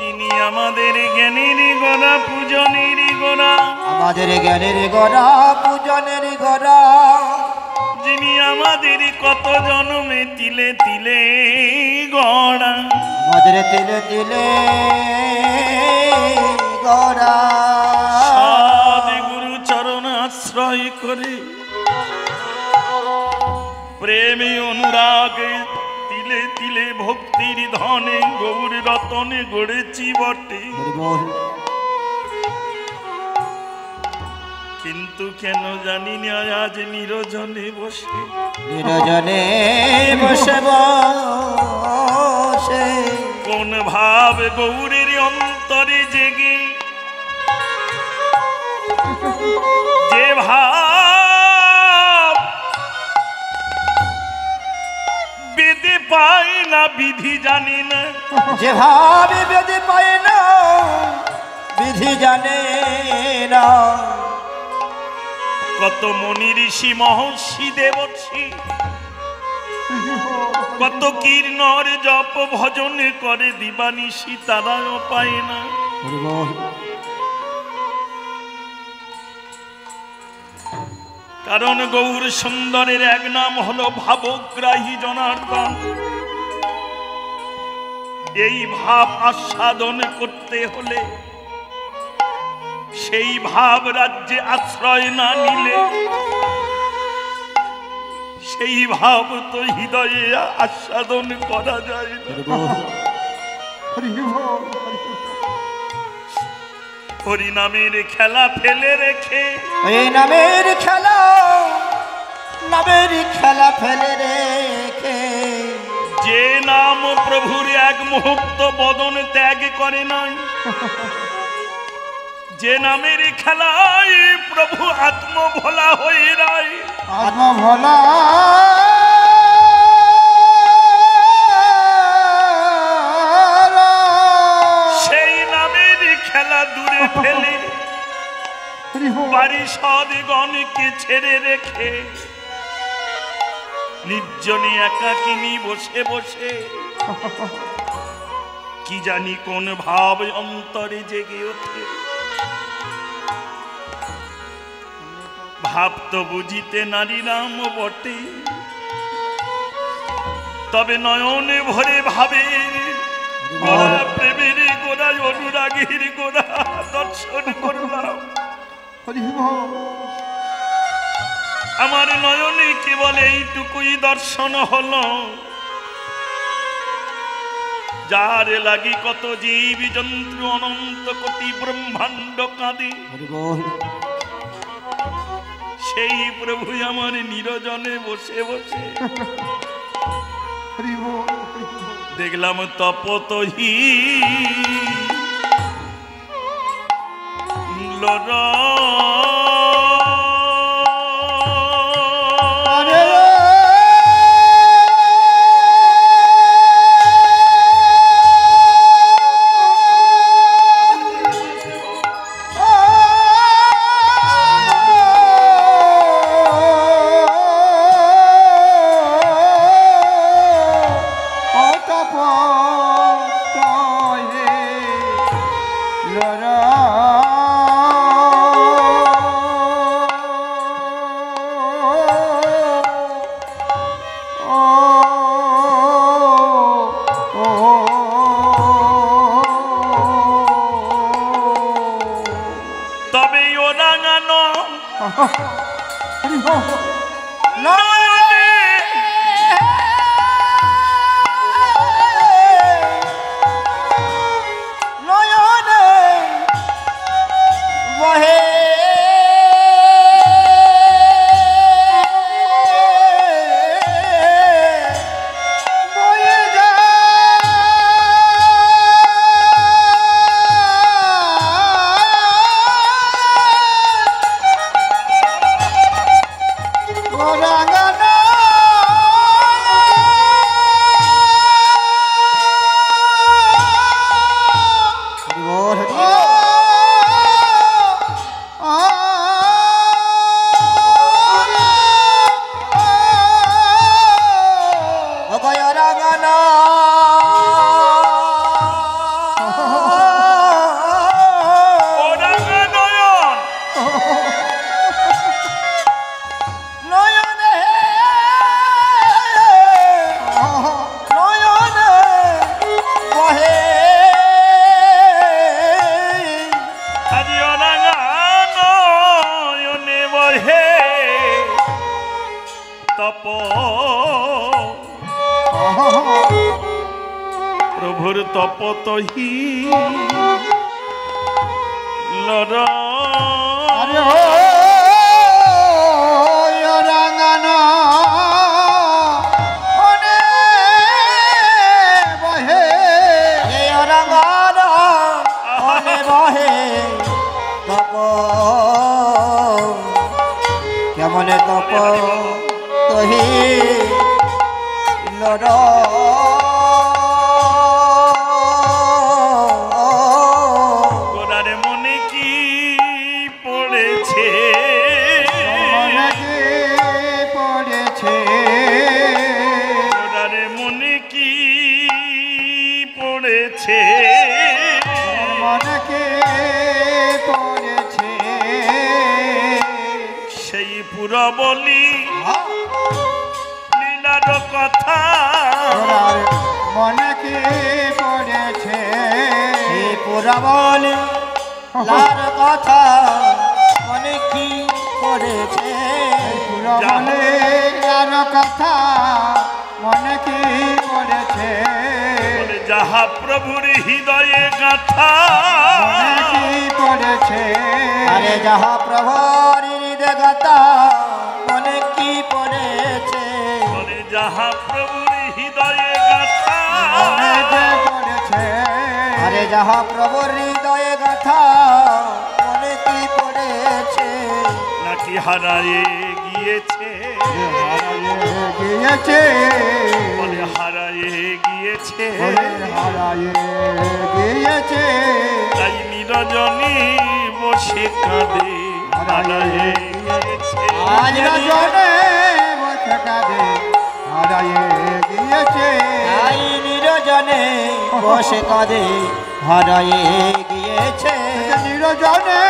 যিনি আমাদের জ্ঞানের গোড়া পূজনের গোড়া, আমাদের জ্ঞানের গোড়া পূজনের গোড়া, যিনি আমাদের কত জন্মে তিলে তিলে গড়া, আমাদের তিলে তিলে গোড়া। সাধু গুরু চরণ আশ্রয় করে প্রেমে অনুরাগে তিলে তিলে ভক্তির ধনে গৌর রতনে গড়েছি বটে, কিন্তু কেন জানি না আজ নিরজনে বসে, নিরজনে বসে বসে কোন ভাব গৌরের অন্তরে জেগে, যে ভাব বেদে পায় না বিধি জানি না, যে ভাবে বেদে পায় না বিধি জানে না। কত মনি ঋষি মহর্ষি দেবর্ষি কত কীর্ণর জপ ভজন করে দিবানিশি, তারাও পায় না। কারণ গৌর সুন্দরের এক নাম হলো ভাবগ্রাহী জনার্দন। এই ভাব আস্বাদন করতে হলে, সেই ভাব রাজ্যে আশ্রয় না নিলে, সেই ভাব তো হৃদয়ে আস্বাদন করা যায় না। হরিনামের খেলা ফেলে রেখে, ওই নামের খেলা, নামের খেলা ফেলে রেখে, যে নাম প্রভুর এক মুহূর্ত বদন ত্যাগ করে নাই, যে নামের খেলায় প্রভু আত্মভোলা হয়ে রায়, আত্মভোলা সেই নামের খেলা দূরে ফেলে পারিষদগণকে ছেড়ে রেখে নির্জনে একাকিনী বসে বসে কি জানি কোন ভাব অন্তরে জেগে ওঠে। ভাব তো বুঝিতে নারী নাম বটে, তবে নয়নে ভরে ভাবে গোড়া, প্রেমের গোড়া, অনুরাগের গোড়া দর্শন করলাম। আমার নয়নে কেবল এইটুকুই দর্শন হলো, যার লাগি কত জীব জন্তু অনন্ত কোটি ব্রহ্মাণ্ড কাঁদে, সেই প্রভু আমার নিরজনে বসে বসে দেখলাম তপতহি লরা তপ প্রভুর তপ তহি লর আরে ও রাঙানা ওনে বহে এ রাঙানা ওনে বহে তপ কেমনে তপ তহি লর গোরারে মনে কি পড়েছে মনে পড়েছে গোরারে মনে কি পড়েছে মনে পড়েছে সেই পুরবলি লীলার কথা মনে পড়েছে সেই পুরবলি লার কথা মনে কি পড়েছে পুরবলি লার কথা মনে কি পড়েছে বলে যাহা প্রভুর হৃদয়ে গাথা মনে কি পড়েছে আরে যাহা প্রভুর হৃদয় গাথা মনে কি পড়েছে বলে যাহা প্রভুর হৃদয়ে গাথা মনে যে পড়েছে আরে যাহা প্রভুর হৃদয়ে গাথা মনে কি পড়েছে নাকি হারায়ে গিয়েছে গিয়েছে বলে হারায়ে গিয়েছে হারায়ে গিয়েছে তাই নিরজনী বসে কাঁদে হারায়ে গিয়েছে আজ রজনে বসে কাঁদে হারায়ে গিয়েছে তাই নিরজনে বসে কাঁদে হারায়ে গিয়েছে নিরজনে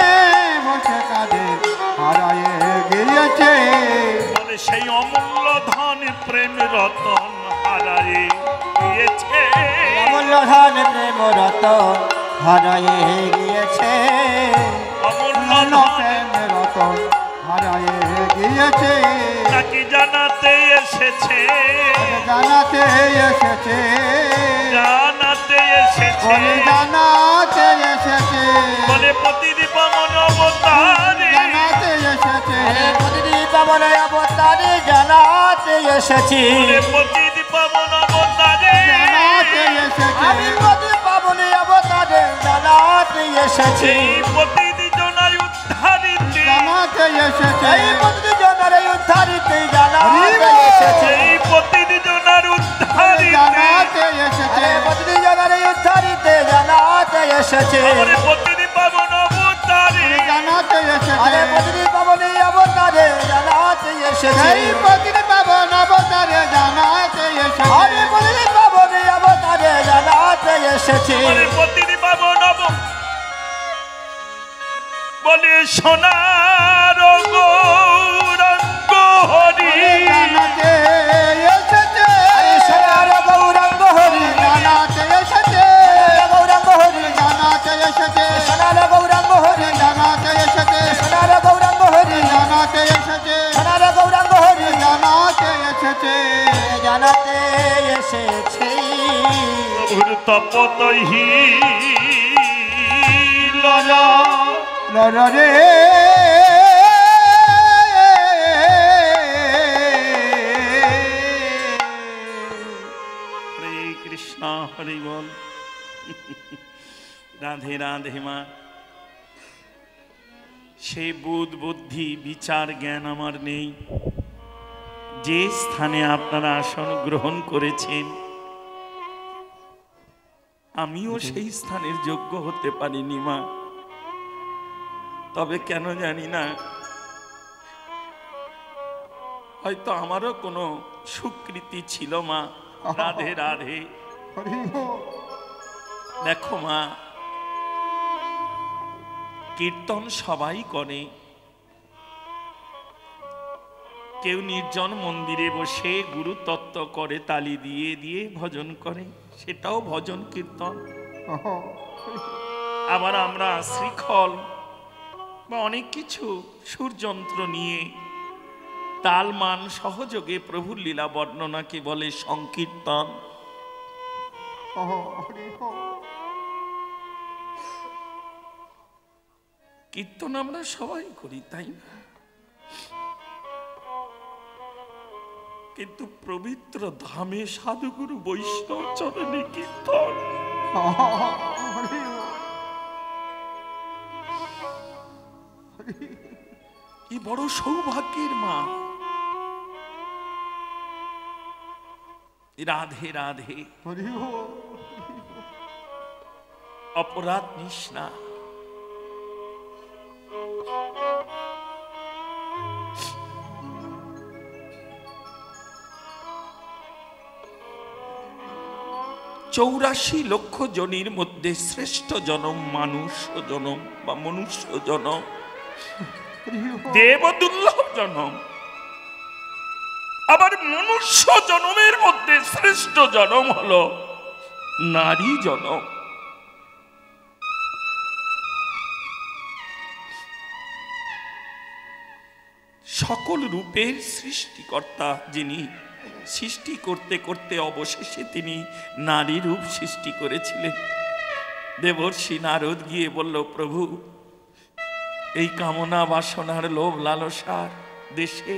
বসে কাঁদে হারায়ে গিয়েছে বলে সেই অমূল্য ধন প্রেম রতন হারায়ে গিয়েছে অমূল্য ধন প্রেম রতন হারায়ে গিয়েছে অমূল্য প্রেম রতন হারায়ে গিয়েছে নাকি জানাতে এসেছে জানাতে এসেছে জানাতে এসেছে জানাতে এসেছে বলে প্রতিদিন পবন অবতারে জানাতে এসেছে প্রতিদিন পাবন অবতারে জানাতে এসেছি বলে প্রতিদিন পবন অবতারে জানাতে এসেছে আমি প্রতিদিন পাবন অবতারে জানাতে এসেছি এই প্রতিদিন জনায় উদ্ধারিতে জানাতে এসেছে এই প্রতিদিন জনার উদ্ধারিতে জানাতে এসেছে এই প্রতিদিন জনার উদ্ধারিতে জানাতে এসেছে প্রতিদিন জনার উদ্ধারিতে জানাতে এসেছে বলে প্রতিদিন পবন অবতারে জানাতে এসেছে আরে প্রতিদিন পাবন অবতারে জানাতে এসেছে এই প্রতিদিন পাবন অবতারে জানাতে এসেছে আরে প্রতিদিন পাবন অবতারে জানাতে এসেছে বলে প্রতিদিন পবন বলে সোনার গৌরাঙ্গ হরি জানাতে এসেছে সোনার গৌরাঙ্গ হরি জানাতে এসেছে গৌরাঙ্গ হরি জানাতে এসেছে সোনার গৌরাঙ্গ হরি জানাতে এসেছে সোনার গৌরাঙ্গ হরি জানাতে এসেছে সোনার গৌরাঙ্গ হরি জানাতে এসেছে জানাতে এসেছে প্রভুর তপতহি লরে হরে কৃষ্ণ হরি বল রাধে রাধে মা সে বুধ বুদ্ধি বিচার জ্ঞান আমার নেই যে স্থানে আপনারা আসন গ্রহণ করেছেন আমিও সেই স্থানের যোগ্য হতে পারিনি মা তবে কেন জানি না হয়তো আমারও কোনো সুকৃতি ছিল মা রাধে রাধে দেখো মা কীর্তন সবাই করে কেউ নির্জন মন্দিরে বসে গুরু তত্ত্ব করে তালি দিয়ে দিয়ে ভজন করে সেটাও ভজন কীর্তন আবার আমরা শ্রীখল বা অনেক কিছু সুরযন্ত্র নিয়ে তাল মান সহযোগে প্রভুর লীলা বর্ণনাকে বলে সংকীর্তন। কীর্তন আমরা সবাই করি, তাই না? কিন্তু পবিত্র ধামে সাধুগুরু বৈষ্ণব চরণে কীর্তন কি বড় সৌভাগ্যের মা। রাধে রাধে। অপরাধ নিষ্ণা। চৌরাশি লক্ষ জনের মধ্যে শ্রেষ্ঠ জনম মানুষ জনম বা মনুষ্য জনম, দেব দুর্লভ জনম। আবার মনুষ্য জনমের মধ্যে শ্রেষ্ঠ জনম হলো নারী জনম। সকল রূপের সৃষ্টিকর্তা যিনি, সৃষ্টি করতে করতে অবশেষে তিনি নারী রূপ সৃষ্টি করেছিলেন। দেবর্ষি নারদ গিয়ে বলল, প্রভু এই কামনা বাসনার লোভ লালসার দেশে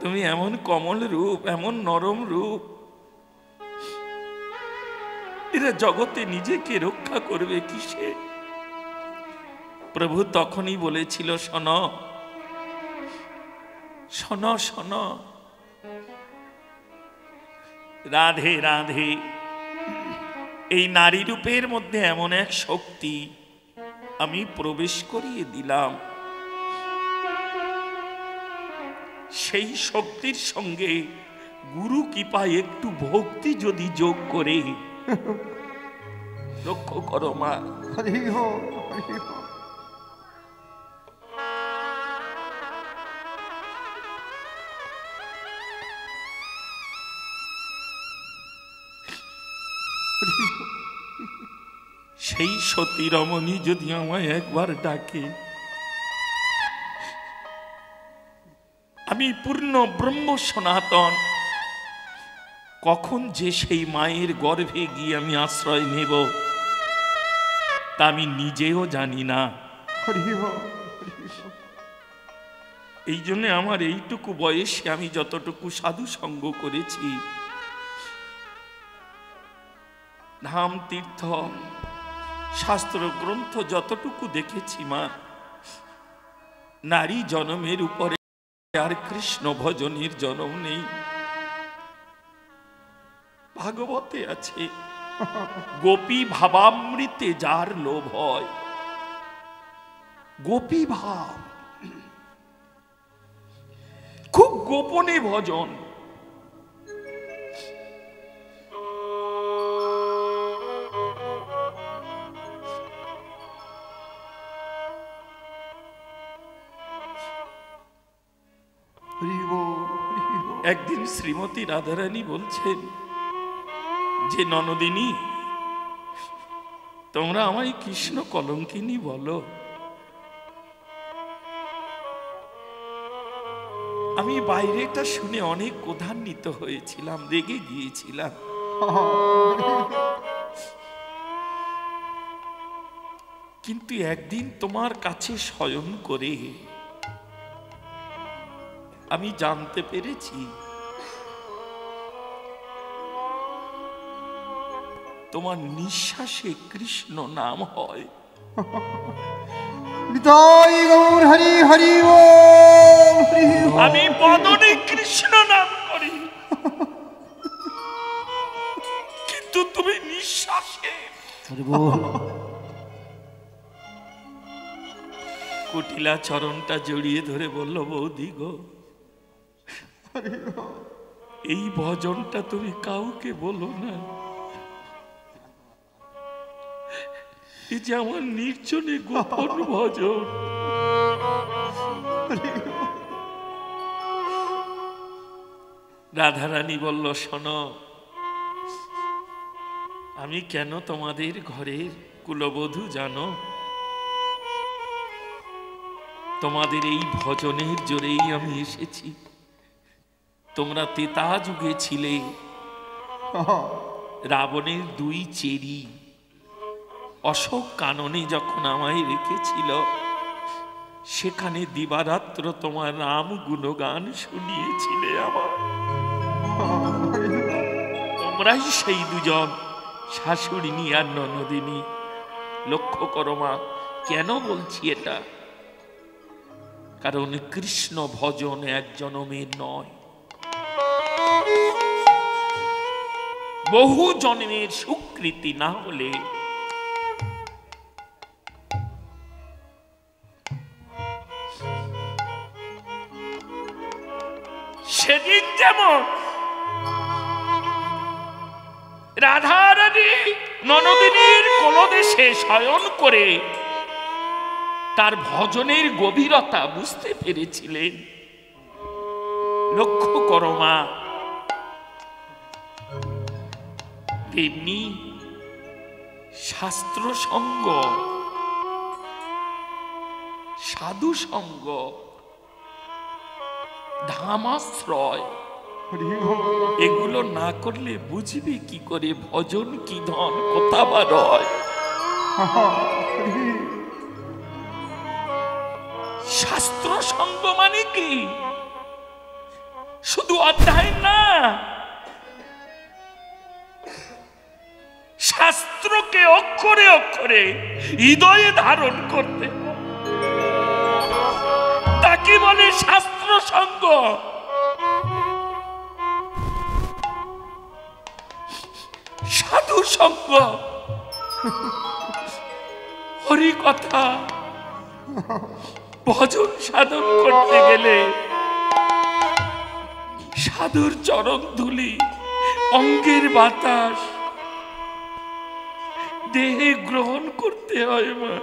তুমি এমন কমল রূপ, এমন নরম রূপ, এরা জগতে নিজেকে রক্ষা করবে কিসে? প্রভু তখনই বলেছিল, শোনো শোনো শোনো, রাধে রাধে। এই নারী রূপের মধ্যে এমন এক শক্তি আমি প্রবেশ করিয়ে দিলাম, সেই শক্তির সঙ্গে গুরু কৃপায় একটু ভক্তি যদি যোগ করে, লক্ষ্য করো মা, সেই সতী রমণী যদি আমায় একবার ডাকে, আমি পূর্ণ ব্রহ্ম সনাতন, কখন যে সেই মায়ের গর্ভে গিয়ে আমি আশ্রয় নেব তা আমি নিজেও জানি না। এই জন্য আমার এইটুকু বয়সে আমি যতটুকু সাধু সঙ্গ করেছি, ধাম তীর্থ শাস্ত্র গ্রন্থ যতটুকু দেখেছি মা, নারী জনমের উপরে আর কৃষ্ণ ভজনের জনম নেই। ভাগবতে আছে, গোপী ভাবামৃতে যার লোভ হয়, গোপী ভাব খুব গোপনে ভজন। একদিন শ্রীমতী রাধারানী বলছেন যে, ননদিনী তোমরা আমায় কৃষ্ণ কলঙ্কিনী বলো। আমি বাইরেটা শুনে অনেক ক্রোধান্বিত হয়েছিলাম, রেগে গিয়েছিলাম। কিন্তু একদিন তোমার কাছে শয়ন করে আমি জানতে পেরেছি তোমার নিঃশ্বাসে কৃষ্ণ নাম হয়। আমি বদনে কৃষ্ণ নাম করি, কিন্তু তুমি নিঃশ্বাসে। কুটিলা চরণটা জড়িয়ে ধরে বলল, বৌদি গো, এই ভজনটা তুমি কাউকে বলো না, এই যে আমার নির্জনে গোপন ভজন। রাধারানী বলল, শোনো, আমি কেন তোমাদের ঘরের কুলবধূ জানো? তোমাদের এই ভজনের জোরেই আমি এসেছি। তোমরা তেতা যুগে ছিলে, রাবণের দুই চেরি অশোক কাননে যখন আমায় রেখেছিল, সেখানে দিবারাত্র তোমার নাম গুণগান শুনিয়েছিলে আমার। তোমরাই সেই দুজন, শাশুড়িনী আর ননদিনী। লক্ষ্য করো মা, কেন বলছি এটা? কারণ কৃষ্ণ ভজন এক জনমের নয়, বহু জন্মের স্বীকৃতি না হলে সেদিন যেমন রাধারানী ননদিনীর কোলদেশে শয়ন করে তার ভজনের গভীরতা বুঝতে পেরেছিলেন। লক্ষ্য করো মা, তেমনি শাস্ত্র সঙ্গ, সাধু সঙ্গ, ধামাশ্রয় এগুলো না করলে বুঝবে কি করে ভজন কি ধন, কোথা বা রয়। শাস্ত্র সঙ্গ মানে কি? শুধু অধ্যায় না, শাস্ত্রকে অক্ষরে অক্ষরে হৃদয়ে ধারণ করতে, তাকে বলে শাস্ত্র সঙ্গ। সাধু সঙ্গ, হরি কথা, ভজন সাধন করতে গেলে সাধুর চরণ ধুলি, অঙ্গের বাতাস দেহে গ্রহণ করতে হয় মা।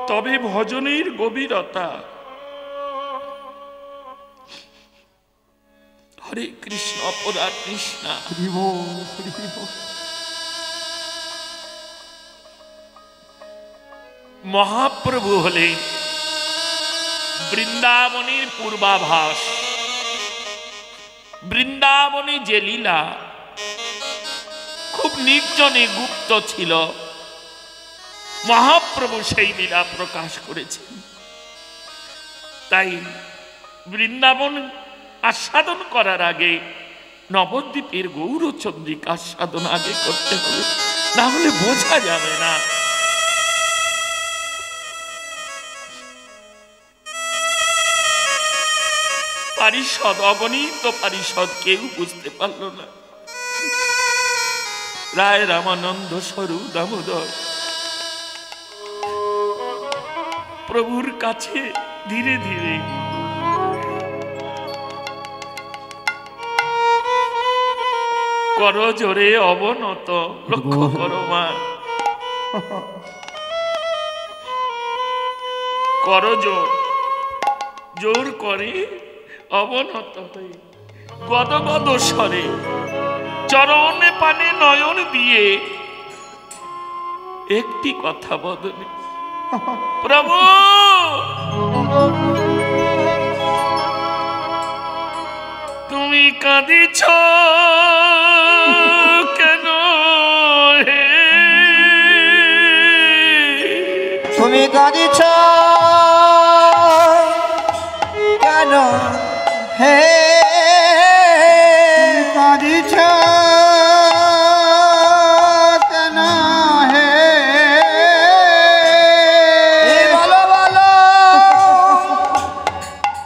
তবে ভজনের গভীরতা। হরে কৃষ্ণ অপরা কৃষ্ণা। মহাপ্রভু হলেন বৃন্দাবনের পূর্বাভাস। বৃন্দাবনে যে লীলা খুব নির্জনে গুপ্ত ছিল, মহাপ্রভু সেই লীলা প্রকাশ করেছেন। তাই বৃন্দাবন আস্বাদন করার আগে নবদ্বীপের গৌরচন্দ্রিকা আস্বাদন আগে করতে হবে, না হলে বোঝা যাবে না। পারিষদ, অগণিত পারিষদ, কেউ বুঝতে পারল না। রায় রামানন্দ স্বরূপ দামোদর প্রভুর কাছে ধীরে ধীরে কর জোরে অবনত। লক্ষ্য করো মা, কর জোর, জোর করে অবনত হয়ে গদগদ স্বরে চরণে পানে নয়ন দিয়ে একটি কথা বদলে, প্রভু তুমি কাঁদিছ কেন হে? তুমি কাঁদিছ কেন হে? কাঁদিছ কেন হে? বলো বলো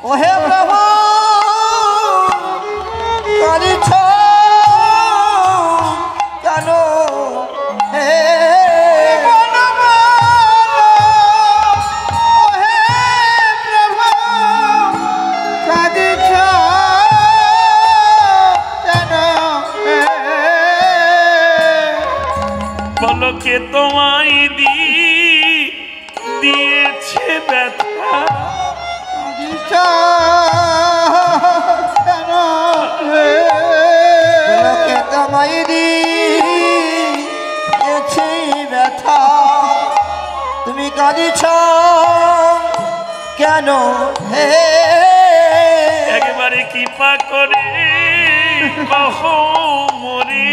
ও হে প্রভু, কাঁদিছ কেন হে? কে তোমায় দিয়েছে ব্যথা? কে তোমায় দিয়েছে ব্যথা? তুমি কাঁদিছ কেন হে একবারে কৃপা করে কহ মরি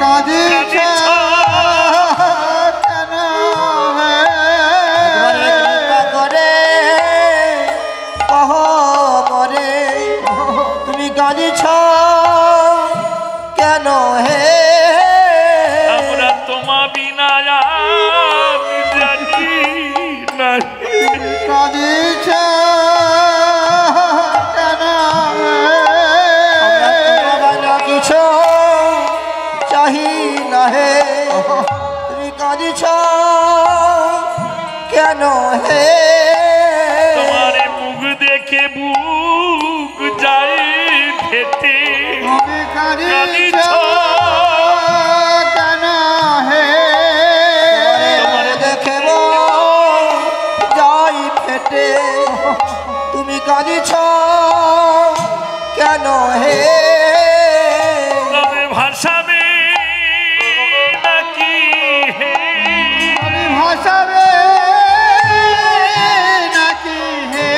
কাঁদিছ কেন হে একবারে কৃপা করে কহ মরে তুমি কাঁদিছ কেন হে আমরা তোমা বিনা কাঁদিছ কেন কিছু চাহি না হে তুমি কাঁদিছ কেন হে তোমার মুখ দেখে বুক যাই ফেটে কাঁদিছ কেন হে তোমার দেখে যাই ফেটে তুমি কাঁদিছ কেন হে তবে ভাষাবে নাকি হে ভাষাবে নাকি হে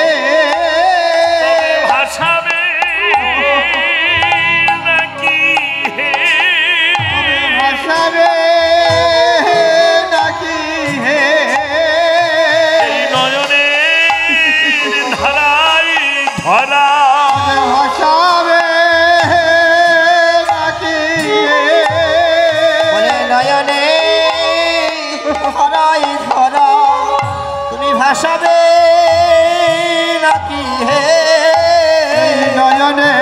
তবে ভাষাবে নাকি হে ভাষাবে নাকি হে এই নয়নে ধারাই ধরা ভাষাবে নাকি বলে নয়নে ধরাই ধরা তুমি ভাষাবে নাকি হে নয়নে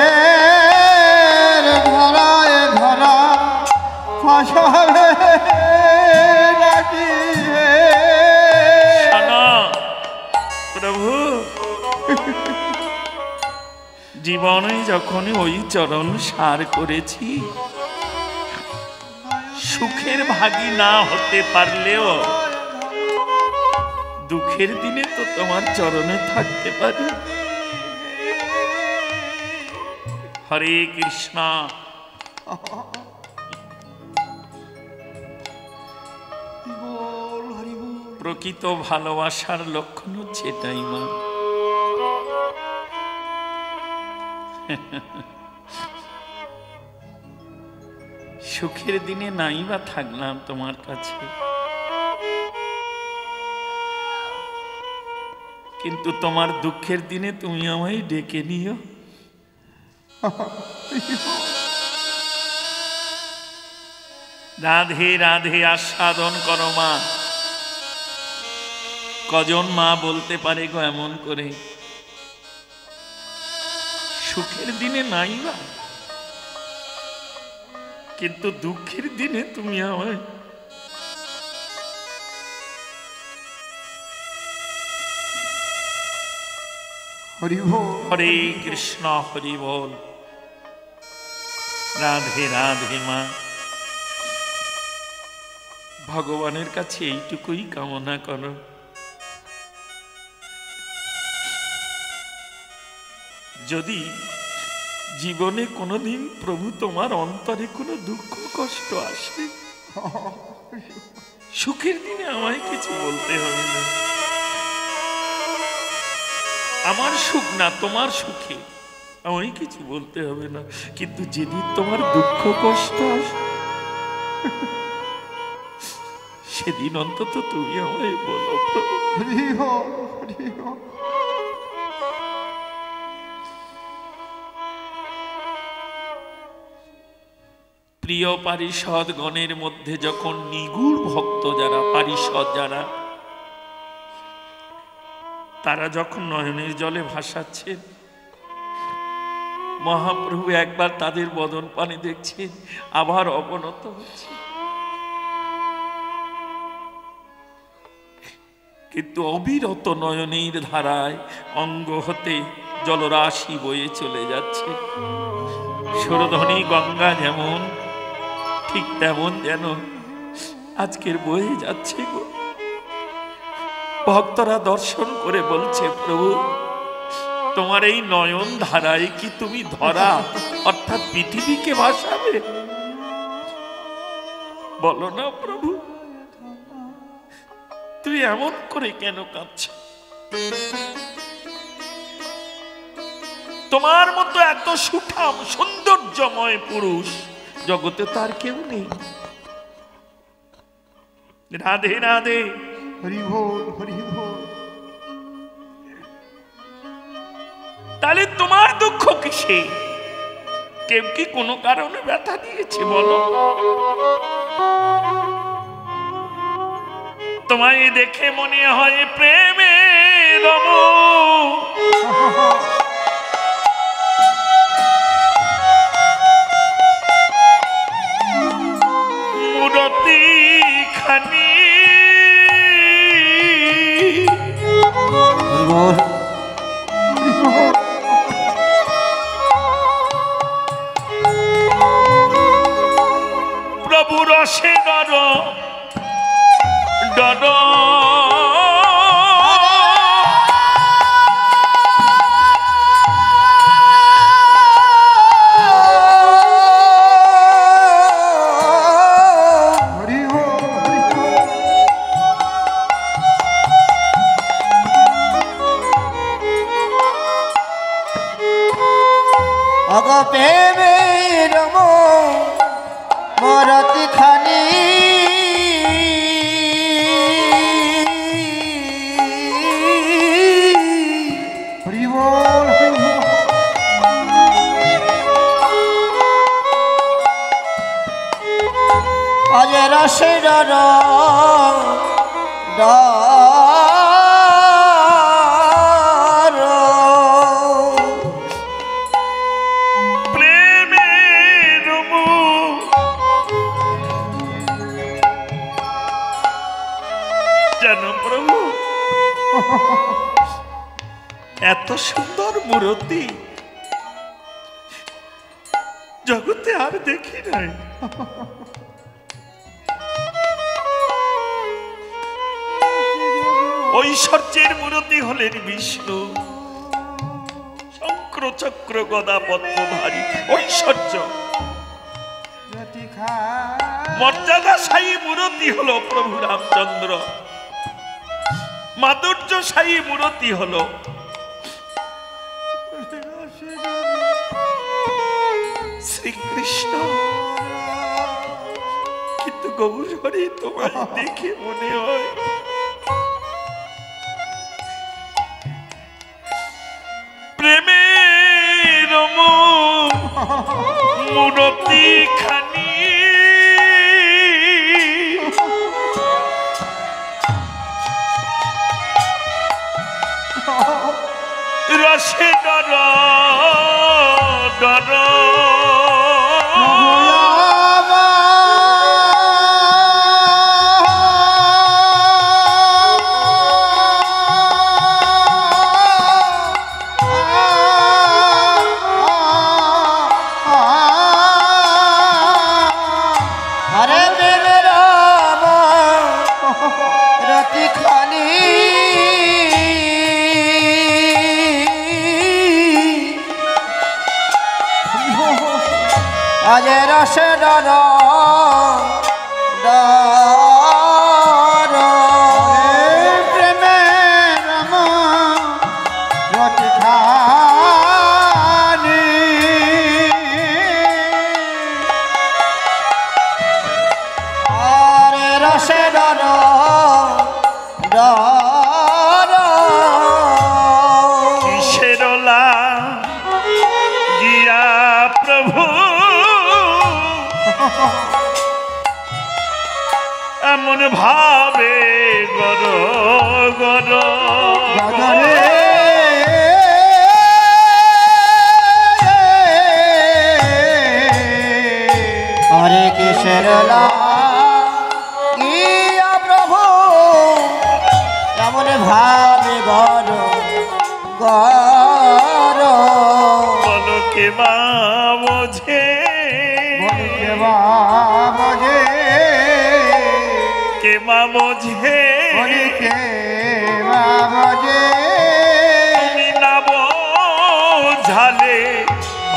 ধরায় ধরা ভাষাবে নাকি হে শোনো প্রভু জীবনে যখন ওই চরণ সার করেছি সুখের ভাগী না হতে পারলেও দুঃখের দিনে তো তোমার চরণে থাকতে পারি। হরে কৃষ্ণ। প্রকৃত ভালোবাসার লক্ষণ হচ্ছে এটাই মা। সুখের দিনে নাই বা থাকলাম তোমার কাছে, কিন্তু তোমার দুঃখের দিনে তুমি আমায় ডেকে নিও। রাধে রাধে আস্বাদন করো মা। কজন মা বলতে পারে গো এমন করে? সুখের দিনে নাই বা, কিন্তু দুঃখের দিনে তুমি আমায় হরে কৃষ্ণ হরি বল। রাধে রাধে মা। ভগবানের কাছে এইটুকুই কামনা করো, যদি জীবনে কোনোদিন প্রভু তোমার অন্তরে কোনো দুঃখ কষ্ট আসে, সুখের দিনে আমায় কিছু বলতে হবে না। আমার সুখ না, তোমার সুখে আমায় কিছু বলতে হবে না। কিন্তু যেদিন তোমার দুঃখ কষ্ট আসে, সেদিন অন্তত তুমি আমায় বলো প্রভু। প্রিয় পারিষদ গণের মধ্যে যখন নিগুড় ভক্ত যারা, পারিষদ যারা, তারা যখন নয়নের জলে ভাসাচ্ছেন, মহাপ্রভু একবার তাদের বদন পানে দেখছেন, আবার অবনত হচ্ছে, কিন্তু অবিরত নয়নের ধারায় অঙ্গ হতে জলরাশি বয়ে চলে যাচ্ছে। সুরধনী গঙ্গা যেমন, ঠিক তেমন যেন আজকের বয়ে যাচ্ছে গো। ভক্তরা দর্শন করে বলছে, প্রভু তোমার এই নয়ন ধারায় কি তুমি ধরা অর্থাৎ পৃথিবীকে ভাসাবে? বলো না প্রভু। তুই এমন করে কেন কাঁদছ? তোমার মতো এত সুঠাম সৌন্দর্যময় পুরুষ জগতে তার কেউ নেই। রাধে রাধে। হরি বল, হরি বল। তাহলে তোমার দুঃখ কিসে? কেউ কি কোনো কারণে ব্যথা দিয়েছে বলো? তোমায় দেখে মনে হয় প্রেমের মূরতি খানি প্রভু রসে ডর ডর প্রেমের মূরতি খানি হরি বল, হরি বল। আজ রসের এত সুন্দর মূর্তি জগতে আর দেখি নাই। ঐশ্বর্যের মূর্তি হলেন বিষ্ণু, শঙ্কর চক্র গদা পদ্মধারী ঐশ্বর্য। মর্যাদাশায়ী মূর্তি হলো প্রভু রামচন্দ্র, মাধুর্যশায়ী মূর্তি হলো শ্রীকৃষ্ণ। কিন্তু গৌরহরি তোমায় দেখে মনে হয় প্রেমের মূরতি খানি রসে ডর ডর আজ রসে ডর প্রেমের মূরতি খানি আরে রসে ডর কিসেরলা গিয়া প্রভু এমন ভাবে গর গর হরে কিশোর গিয়া প্রভু এমন ভাবে গর গর বলো কে বা বোঝে কে বা বোঝে কে মা বোঝে কে বা বোঝে তুমি না বোঝালে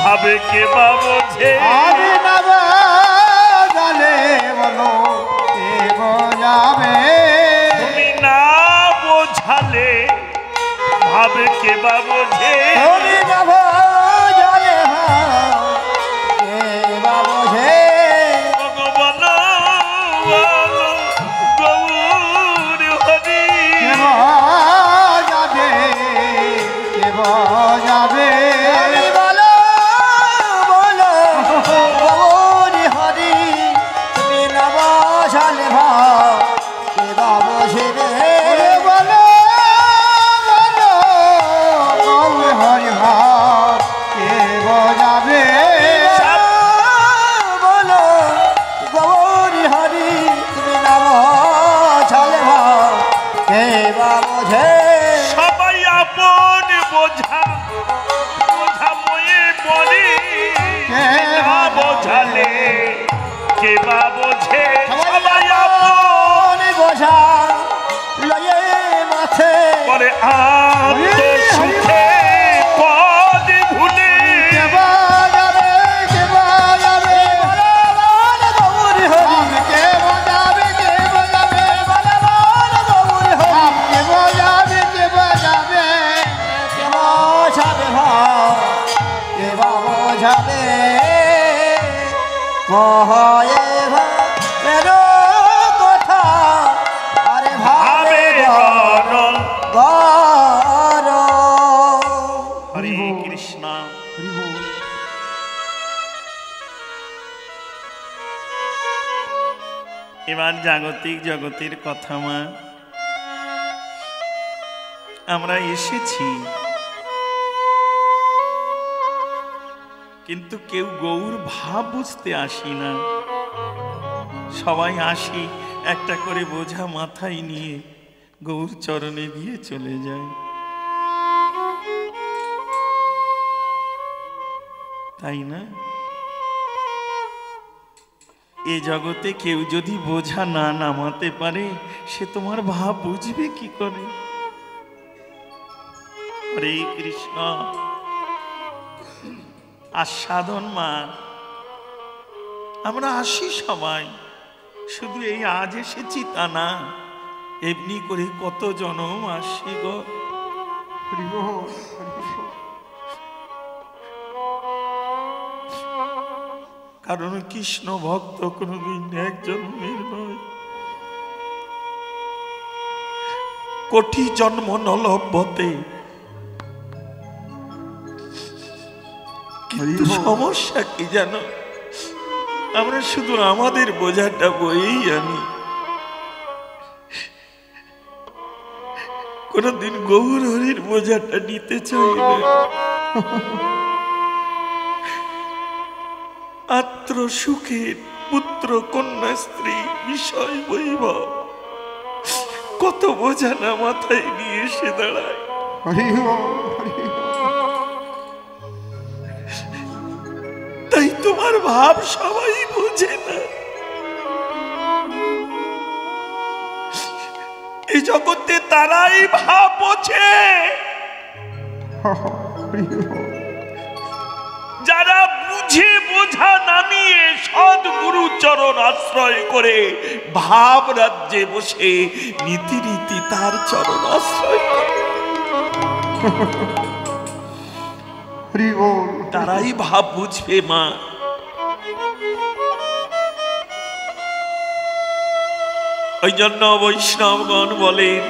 ভাবে কে বা বোঝে আমি না বোঝালে বলো কে বোঝাবে তুমি না বা বোঝে তুমি নব জালে কে বা বোঝে ভগবান বলো গৌর হরি যাবে কে যাবে বলো বলো গৌরী হরি তুমি নব জালে কে বা বোঝে রে বলো বলো গৌরী হরি কে যাবে বলো গৌরী হরি তুমি নব জালে কে বা বোঝে সবাই আপন বোঝা বোঝা বয়ে বলে না বোঝালে কে বা বোঝে সবাই আপন বোঝা লয়ে মাথে বলে আত্ম সুখে পদ ভুলে কেবা যাবে বলবান গৌরী হরি কেবা যাবে বলবান গৌরী হরি কেবা যাবে কেবা যাবে কেবা বোঝাবে কহে ভাবেরো কথা আরে ভাবে গরল গর হরে কৃষ্ণ এবার জাগতিক জগতের কথা মা আমরা এসেছি কিন্তু কেউ গৌর ভাব বুঝতে আসি না সবাই আসি একটা করে বোঝা মাথায় নিয়ে গৌর চরণে দিয়ে চলে যায় তাই না এ জগতে কেউ যদি বোঝা না নামাতে পারে সে তোমার ভাব বুঝবে কি করে হরে কৃষ্ণ আস্বাদন মা আমরা আসি সবাই শুধু এই আজ এসেছি তা না এমনি করে কত জনম আসি গো কারণ কৃষ্ণ ভক্ত কোনদিন এক জন্মের নয় কোটি জন্ম নলভ্যতে কিন্তু সমস্যা কি জানো আমরা শুধু আমাদের বোঝাটা বয়েই আনি কোনদিন গৌর হরির বোঝাটা নিতে চাই না আত্র সুখের পুত্র কন্যা স্ত্রী বিষয় বৈভব কত বোঝা না মাথায় নিয়ে এসে দাঁড়ায় তাই তোমার ভাব সবাই বোঝে না এই জগতে তারাই ভাব বোঝে যারা বুঝে বোঝা নামিয়ে সদ্গুরু চরণ আশ্রয় করে ভাব রাজ্যে বসে নীতি রীতি তার চরণ আশ্রয় করে তারাই ভাব বুঝবে মা ওই জন্য বৈষ্ণবগণ বলেন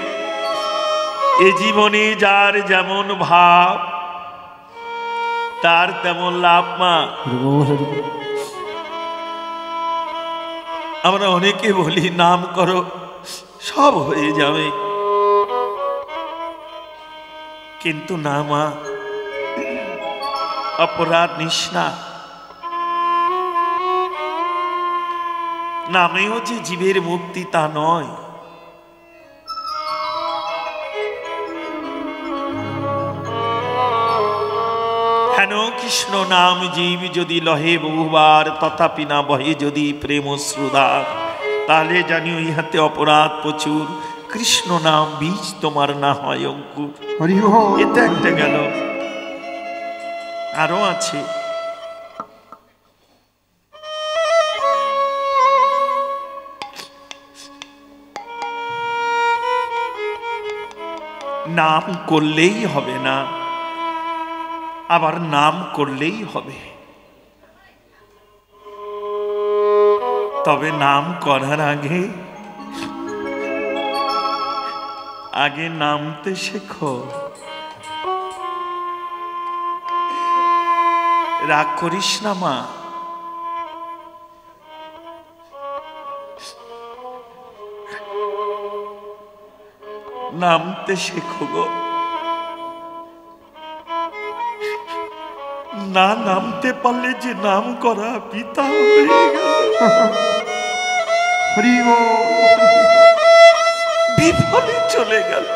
এ জীবনে যার যেমন ভাব তার তেমন লাভ মা আমরা অনেকে বলি নাম করো সব হয়ে যাবে কিন্তু না মা অপরাধ নিষ্ণা নামেও যে জীবের মুক্তি তা নয় হেন কৃষ্ণ নাম জীব যদি লহে বহুবার তথাপি না বহে যদি প্রেম শ্রুদার তাহলে জানিও ইহাতে অপরাধ প্রচুর কৃষ্ণ নাম বীজ তোমার না হয় অঙ্কুর এটা একটা গেল আরো আছে নাম করলেই হবে না, আবার নাম করলেই হবে। তবে নাম করার আগে নামতে শেখো। রাগ করিস না মা, নামতে শেখো গো। না নামতে পারলে যে নাম করা পিতা হয়ে গেল, বিফলে চলে গেল।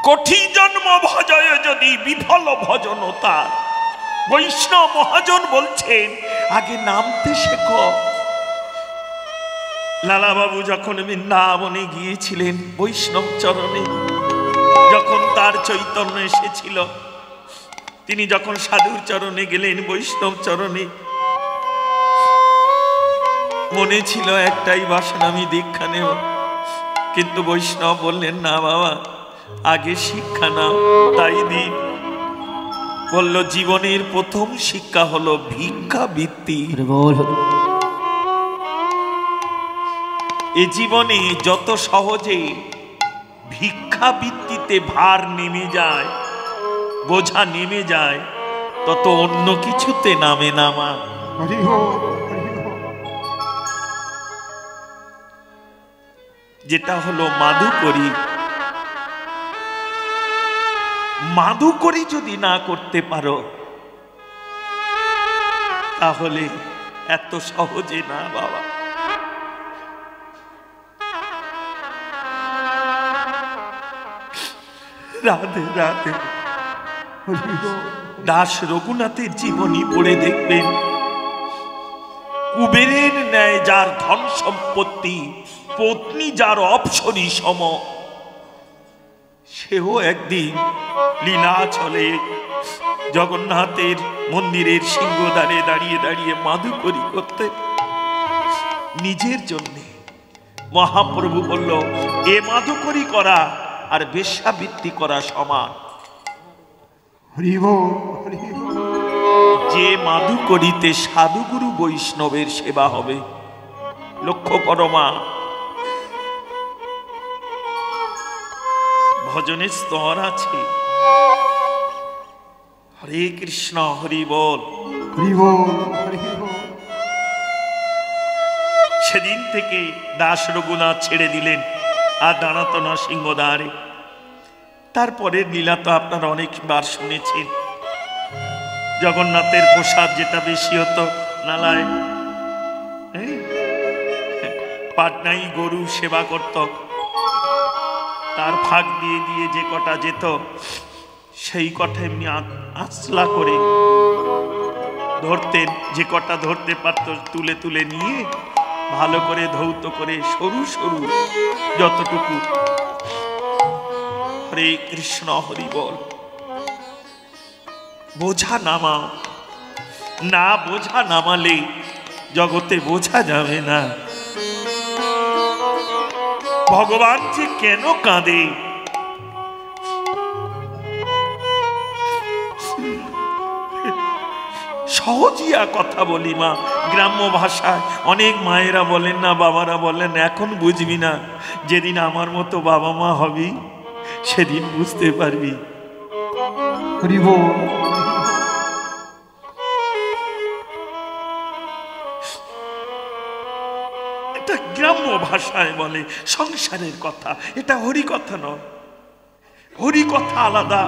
কোটি জন্ম ভজয় যদি বিফল ভজন তার। বৈষ্ণব মহাজন বলছেন আগে নামতে শেখো। লালা বাবু যখন বৃন্দাবনে গিয়েছিলেন বৈষ্ণব চরণে, যখন তার চৈতন্য এসেছিল, তিনি যখন সাধুর চরণে গেলেন, বৈষ্ণব চরণে, মনে ছিল একটাই বাসনা, আমি দীক্ষা নেব। কিন্তু বৈষ্ণব বললেন না বাবা, আগে শিক্ষা নাও, তাই দিন। বলল জীবনের প্রথম শিক্ষা হলো ভিক্ষাবৃত্তি। এ জীবনে যত সহজে ভিক্ষাবৃত্তিতে ভার নেমে যায়, বোঝা নেমে যায়, তত অন্য কিছুতে নামে না মা। যেটা হলো মাধুকরী। মাধুকরী যদি না করতে পারো তাহলে এত সহজে না বাবা। রাধে রাধে। দাস রঘুনাথের জীবনী পড়ে দেখবেন, কুবেরের ন্যায় যার ধন সম্পত্তি, পত্নী যার অপ্সরী সম, সেও একদিন লীলাচলে জগন্নাথের মন্দিরের সিংহদ্বারে দাঁড়িয়ে দাঁড়িয়ে মাধুকরী করতে নিজের জন্য। মহাপ্রভু বলল এ মাধুকরী করা আর বেশ্যাবৃত্তি করা সমান। যে মাধুকরীতে সাধুগুরু বৈষ্ণবের সেবা হবে। লক্ষ্য করো মা, ভজনের স্তর আছে। হরে কৃষ্ণ, হরি বল। সেদিন থেকে দাস রঘুনাথ ছেড়ে দিলেন, আর দাঁড়াতো না সিংহদ্বারে। তারপরের লীলা তো আপনারা অনেকবার শুনেছেন। জগন্নাথের প্রসাদ যেটা বেশি হতো নালায়, পাটনাই গরু সেবা করত, তার ফাঁক দিয়ে দিয়ে যে কটা যেত, সেই কটা এমনি আঁচলা করে ধরতেন। যে কটা ধরতে পারত তুলে তুলে নিয়ে ভালো করে ধৌত করে সরু সরু যতটুকু। হরে কৃষ্ণ, হরি বল। বোঝা নামাও না, বোঝা নামালে জগতে বোঝা যাবে না। ভগবান যে কেন কাঁদে, সহজিয়া কথা বলি মা, গ্রাম্য ভাষায়। অনেক মায়েরা বলেন না, বাবারা বলেন এখন বুঝবি না, যেদিন আমার মতো বাবা মা হবি সেদিন বুঝতে পারবি। এটা গ্রাম্য ভাষায় বলে সংসারের কথা, এটা হরি কথা নয়। হরি কথা আলাদা,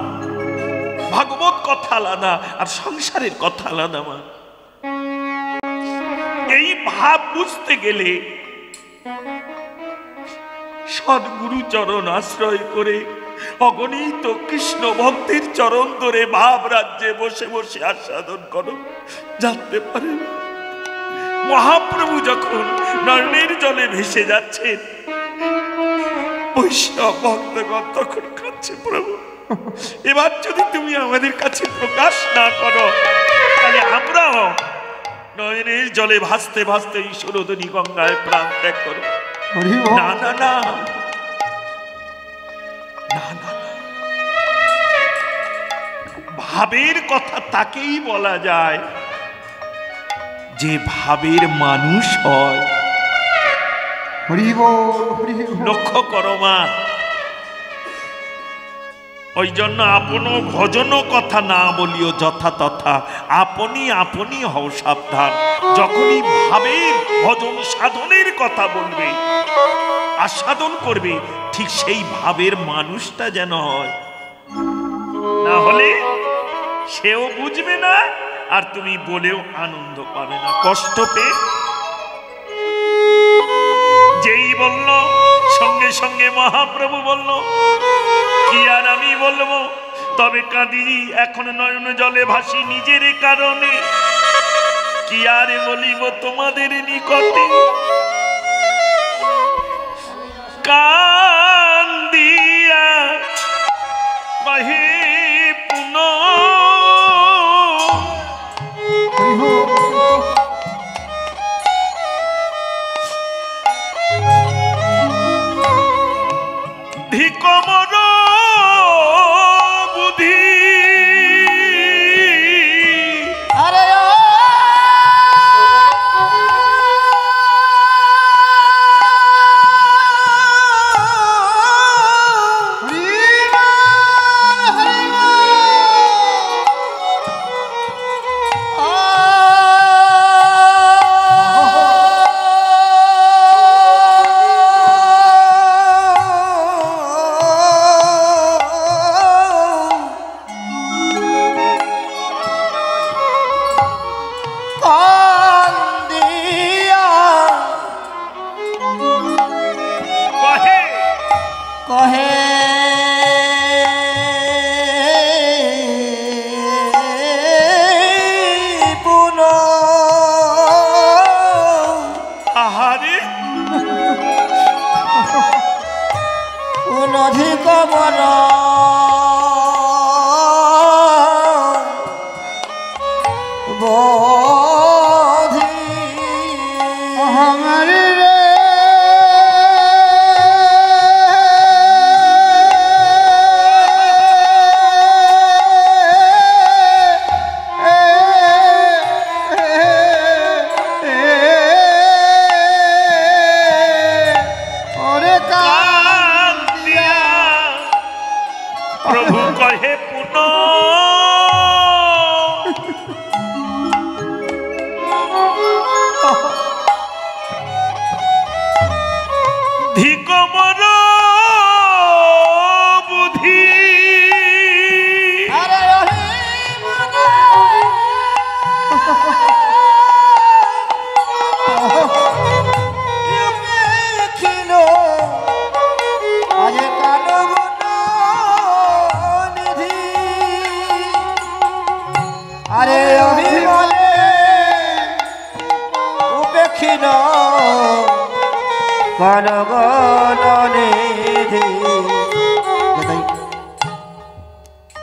ভাগবত কথা আলাদা, আর সংসারের কথা আলাদা মা। এই ভাব বুঝতে গেলে সদ্গুরু চরণ আশ্রয় করে অগণিত কৃষ্ণ ভক্তের চরণ ধরে ভাব রাজ্যে বসে বসে আস্বাদন করো, জানতে পারে। মহাপ্রভু যখন নয়নের জলে ভেসে যাচ্ছেন, বৈষ্ণব ভক্তগণ তখন কাঁদছে, প্রভু এবার যদি তুমি আমাদের কাছে প্রকাশ না করো, তাহলে আমরাও নয়নের জলে ভাসতে ভাসতে ঈশ্বরধ্বনি গঙ্গায় প্রাণ ত্যাগ করো। না না না না না, ভাবের কথা তাকেই বলা যায় যে ভাবের মানুষ হয়। লক্ষ্য করো মা, ওই জন্য আপন ভজন কথা না বলিও যথা তথা, আপনি আপনি হও সাবধান। যখনই ভাবের ভজন সাধনের কথা বলবে, আস্বাদন করবে, ঠিক সেই ভাবের মানুষটা যেন হয়, না হলে সেও বুঝবে না আর তুমি বলেও আনন্দ পাবে না, কষ্ট পেয়ে। যেই বলল সঙ্গে সঙ্গে মহাপ্রভু বলল, কি আর আমি বলবো, তবে কাঁদি এখন নয়ন জলে ভাসি নিজের কারণে, কি আর বলিব তোমাদের নিকটে, কান্দিয়া কহে পুনঃ ধিকমর বুদ্ধি। আরে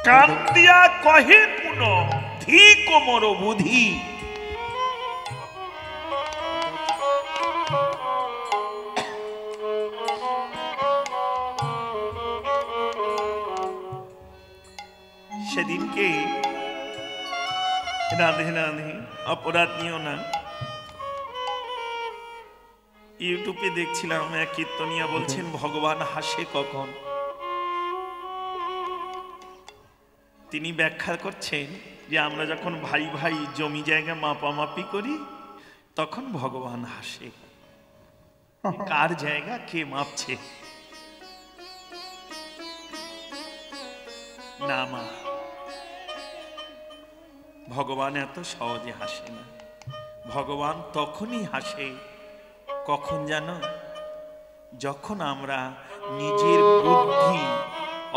কান্দিয়া কহে পুনঃ ধী কোমর বুধি। সেদিনকে রাধে রাধে, অপরাধ নিও না, ইউটিউবে দেখছিলাম এক কীর্তনিয়া বলছেন ভগবান হাসে কখন। তিনি ব্যাখ্যা করছেন যে আমরা যখন ভাই ভাই জমি জায়গা মাপামাপি করি তখন ভগবান হাসে। কার জায়গা কে মাপছে? না মা, ভগবান এত সহজে হাসে না। ভগবান তখনই হাসে কখন জানো? যখন আমরা নিজের বুদ্ধি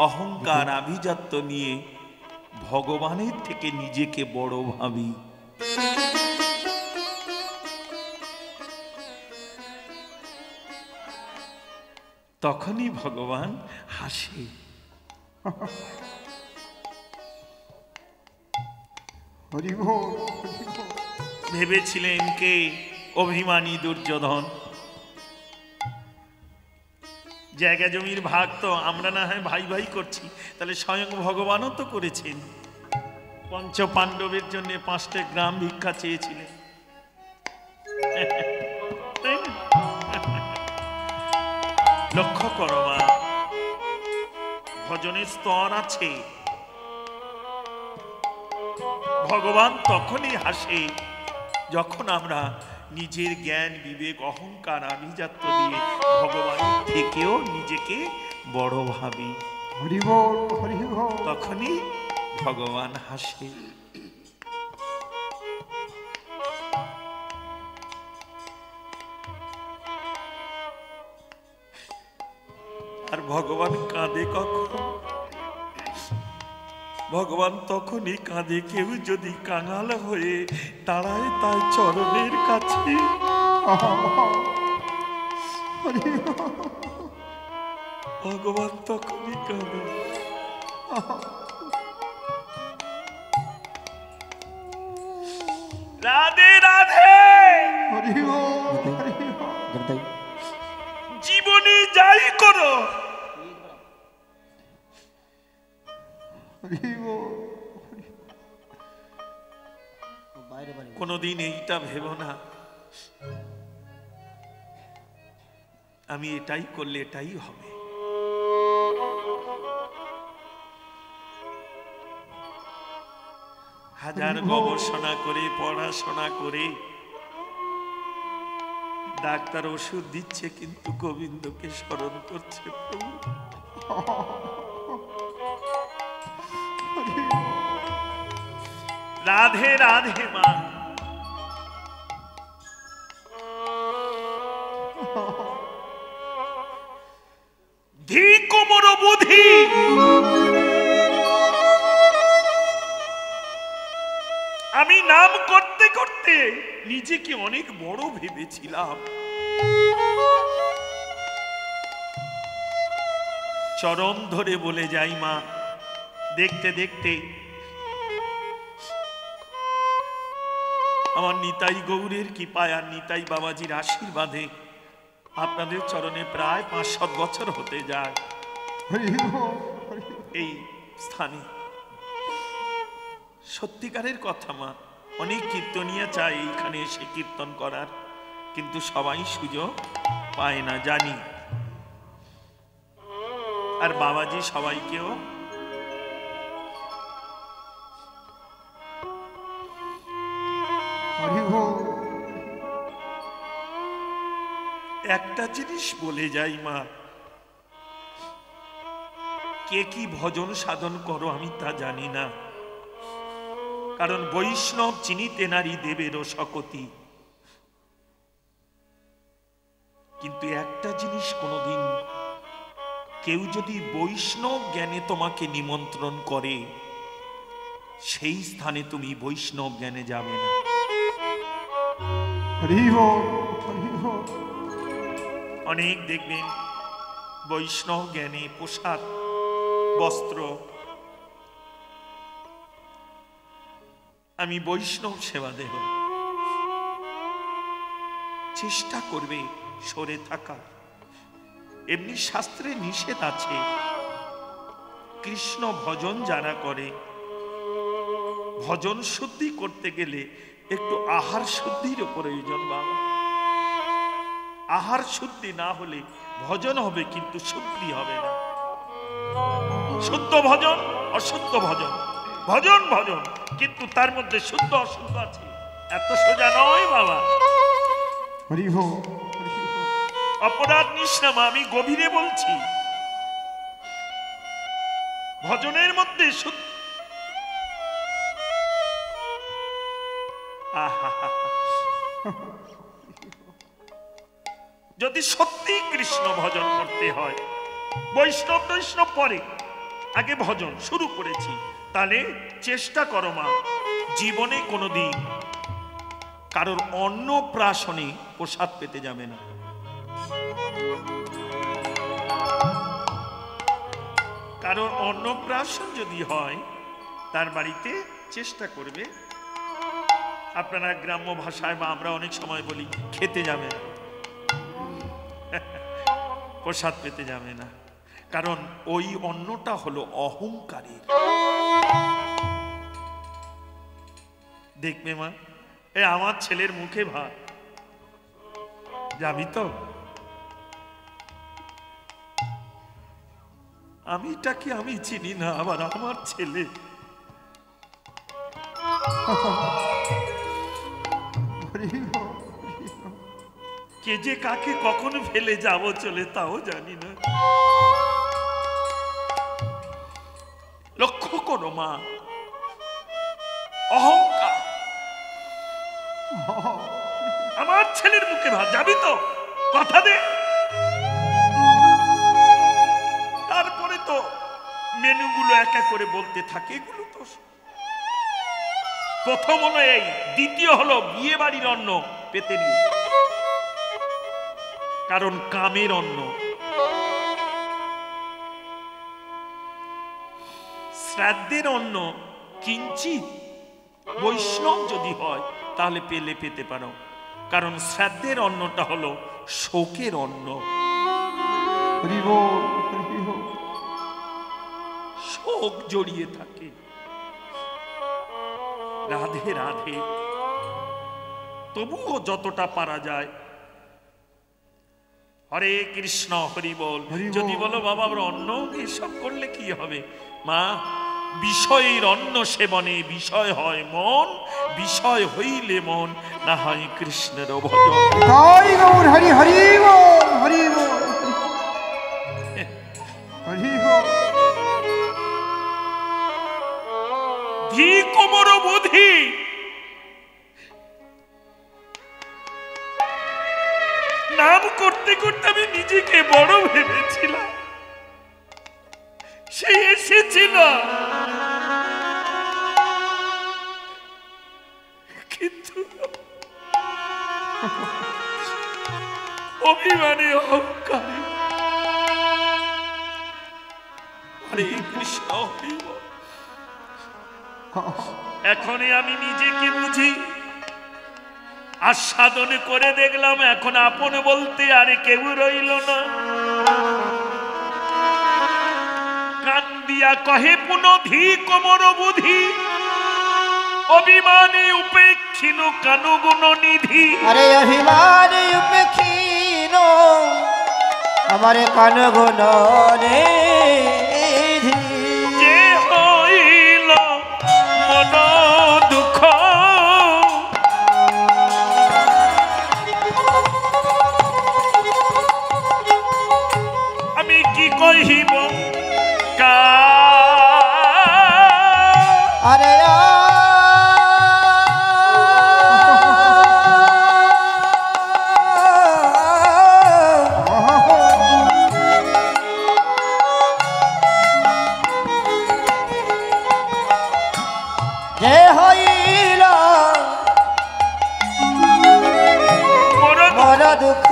অহংকার আভিজাত্য নিয়ে ভগবানের থেকে নিজেকে বড় ভাবি। তখনই ভগবান হাসে। ভেবেছিলেন কে? অভিমানী দুর্যোধন। জায়গা জমির ভাগ তো আমরা না হয় ভাই ভাই করছি, তাহলে স্বয়ং ভগবানও তো করেছেন। পঞ্চ পাণ্ডবের জন্য 5টা গ্রাম ভিক্ষা চেয়েছিলেন। লক্ষ্য করো মা, ভজনের স্তর আছে। ভগবান তখনই হাসে যখন আমরা নিজের জ্ঞান বিবেক অহংকার আভিজাত্য দিয়ে ভগবানের থেকেও নিজেকে বড় ভাবি। তখনই ভগবান হাসে। আর ভগবান কাঁদে কখন? ভগবান তখনই কাঁদে কেউ যদি কাঙাল হয়ে দাঁড়ায় তার চরণের কাছে। ভগবান তখনই কাঁদে। রাধে রাধে। জীবনে যাই করো, কোনদিন এইটা ভেবো না আমি এটাই করলে এটাই হবে। হাজার গবেষণা করে পড়াশোনা করে ডাক্তার ওষুধ দিচ্ছে কিন্তু গোবিন্দকে স্মরণ করছে প্রভু। রাধে রাধে মা। ধী কোমর বুদ্ধি, আমি নাম করতে করতে নিজেকে অনেক বড় ভেবেছিলাম। চরণ ধরে বলে যাই মা, দেখতে দেখতে আমার নিতাই গৌরের কৃপায় আর নিতাই বাবাজির আশীর্বাদে আপনাদের চরণে প্রায় 5-7 বছর হতে যায় এই স্থানে। সত্যিকারের কথা মা, অনেক কীর্তনিয়া চায় এইখানে এসে কীর্তন করার, কিন্তু সবাই সুযোগ পায় না জানি। আর বাবাজি সবাইকেও একটা জিনিস বলে যাই মা, কে কি ভজন সাধন করো আমি তা জানি না, কারণ বৈষ্ণব চিনিতে নারী দেবেরও শকতি। কিন্তু একটা জিনিস কোনদিন কেউ যদি বৈষ্ণব জ্ঞানে তোমাকে নিমন্ত্রণ করে, সেই স্থানে তুমি বৈষ্ণব জ্ঞানে যাবে না। অনেক দেখবেন বৈষ্ণব জ্ঞানে পোশাক বস্ত্র, আমি বৈষ্ণব সেবা দেহ, চেষ্টা করবে সরে থাকা। এমনি শাস্ত্রে নিষেধ আছে, কৃষ্ণ ভজন যারা করে, ভজন শুদ্ধি করতে গেলে একটু আহার শুদ্ধির প্রয়োজন বাবা। আহার শুদ্ধি না হলে ভজন হবে কিন্তু শুদ্ধি হবে না। শুদ্ধ ভজন, অশুদ্ধ ভজন, ভজন ভজন, কিন্তু তার মধ্যে শুদ্ধ অশুদ্ধ আছে, এত সোজা নয় বাবা। অপরাধ নিস না মা, আমি গভীরে বলছি। ভজনের মধ্যে যদি সত্যি কৃষ্ণ ভজন করতে হয়, বৈষ্ণব বৈষ্ণব পরে, আগে ভজন শুরু করেছি, তাহলে চেষ্টা করো মা জীবনে কোনোদিন কারোর অন্নপ্রাশনে প্রসাদ পেতে যাবে না। কারণ অন্নপ্রাশন যদি হয় তার বাড়িতে চেষ্টা করবে, আপনারা গ্রাম্য ভাষায় বা আমরা অনেক সময় বলি খেতে যাবে না, প্রসাদ পেতে যাবে না, কারণ ওই অন্নটা হলো অহংকারের। দেখবে মা, এ আমার ছেলের মুখে ভাত, যাবি তো? আমিটাকে আমি চিনি না, আবার আমার ছেলে। কে যে কাকে কখন ফেলে যাব চলে তাও জানি না। লক্ষ্য করো মা, অহংকার। আমার ছেলের মুখে ভাত, যাবি তো? কথা দে। তারপরে তো মেনুগুলো একা করে বলতে থাকে, এগুলো তো প্রথম হলো এই, দ্বিতীয় হলো বিয়ে বাড়ির অন্ন পেতে নিয়ে, কারণ কামের অন্ন। শ্রাদ্ধের অন্ন কিঞ্চিত বৈষ্ণব যদি হয় তাহলে পেলে পেতে পারো, কারণ শ্রাদ্ধের অন্নটা হলো শোকের অন্ন। শোক জড়িয়ে থাকে। রাধে রাধে। তবুও যতটা পারা যায় হরে কৃষ্ণ হরি বল। যদি বলো বাবা আমরা অন্ন এসব করলে কি হবে, মা বিষয়ের অন্ন সেবনে বিষয় হয় মন, বিষয় হইলে মন না হয় কৃষ্ণের ভজন। হরি বল হরি হরি বল হরি বল হরি বল। ধী কোমর বুধি নাম করতে করতে আমি নিজেকে বড় ভেবেছিলাম, সে এসেছিল কিন্তু অভিমানে অহংকারে। হরে কৃষ্ণ হরি বল। এখনই আমি নিজেকে বুঝি, আস্বাদন করে দেখলাম, এখন আপন বলতে আরে কেউ রইল না। কান দিয়া কহে পুনধি কোমর বুধি, অভিমানে উপেক্ষিন কানুগুণ নিধি। আরে অভিমানে উপেক্ষিন আমার কানুগুণ নিধি। যে হইল মন দুঃখ আমি কি কহিব কা। আরে যে হইল মোর দুঃখ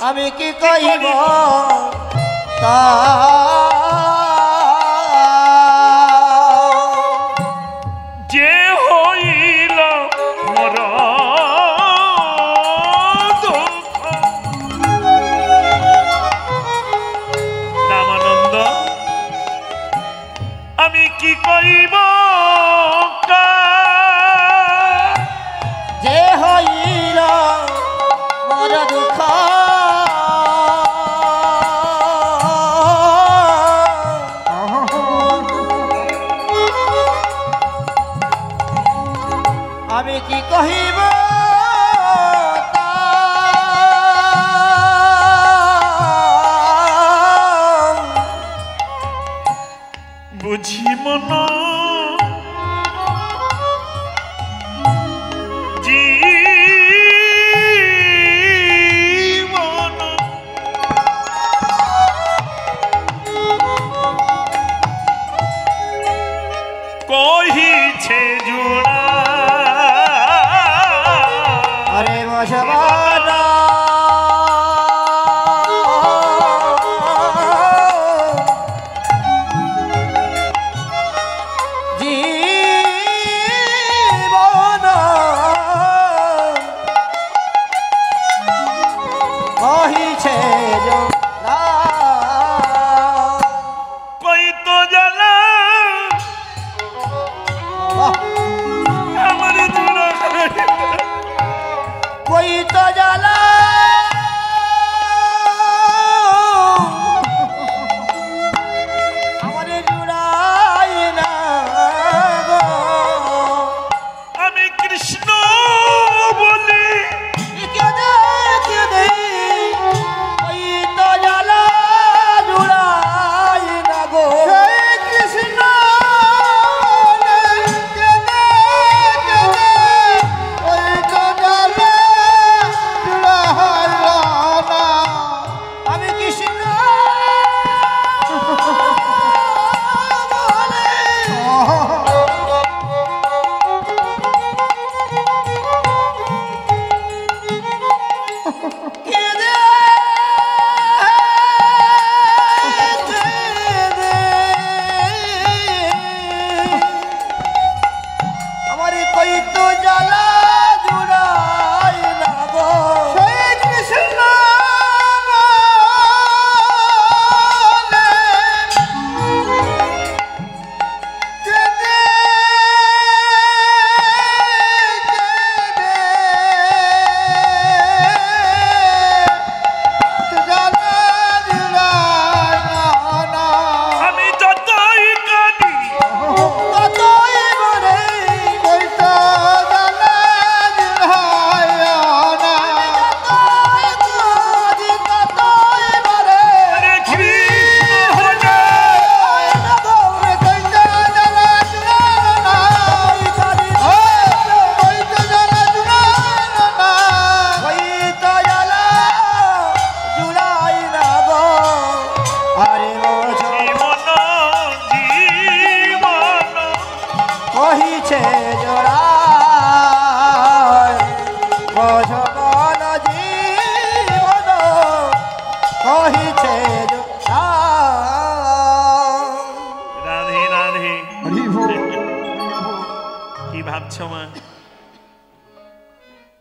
আমি কি কহিব তা। যে হইল মোর দুঃখ। রামানন্দ আমি কি কহিব কা। যে হইল মোর দুঃখ আমি কি কহিব তা। বুঝি মন জীবন কহিছে জোড়া আরে বসবানা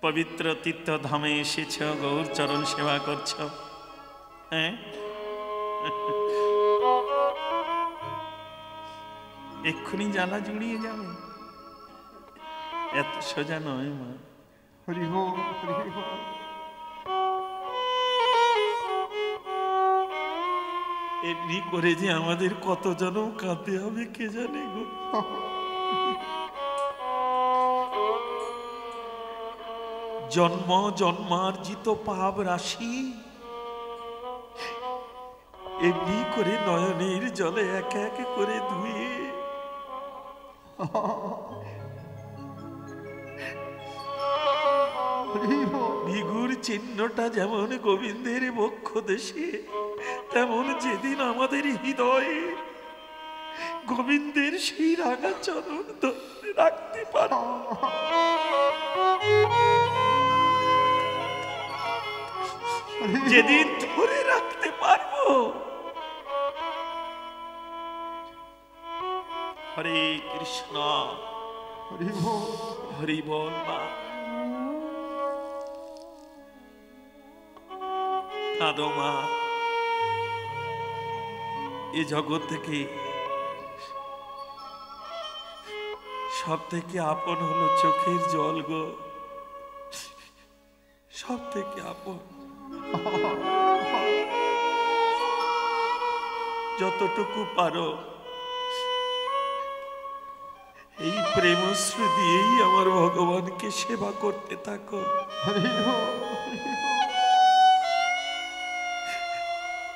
পবিত্র তীর্থ ধামে এসেছ, গৌর চরণ সেবা করছ, হ্যাঁ? এক্ষুনি জ্বালা জুড়িয়ে যাবে, এত সোজা নয় মা। এমনি করে যে আমাদের কত জনম কাঁদতে হবে কে জানে গো। জন্ম জন্মার্জিত পাপ রাশি এমনি করে নয়নের জলে এক এক করে ধুয়ে ভিগুর চিহ্নটা যেমন গোবিন্দের বক্ষ দেশে, তেমন যেদিন আমাদের হৃদয়ে গোবিন্দের সেই রাঙা চরণ ধরে রাখতে পারো, যেদিন ধরে রাখতে পারবো, হরে কৃষ্ণ হরি বল মা। কাঁদো মা, এ জগৎ থেকে সব থেকে আপন হলো চোখের জল গো, সব থেকে আপন। যতটুকু পারো এই প্রেমশ্রু দিয়েই আমার ভগবানকে সেবা করতে থাকো।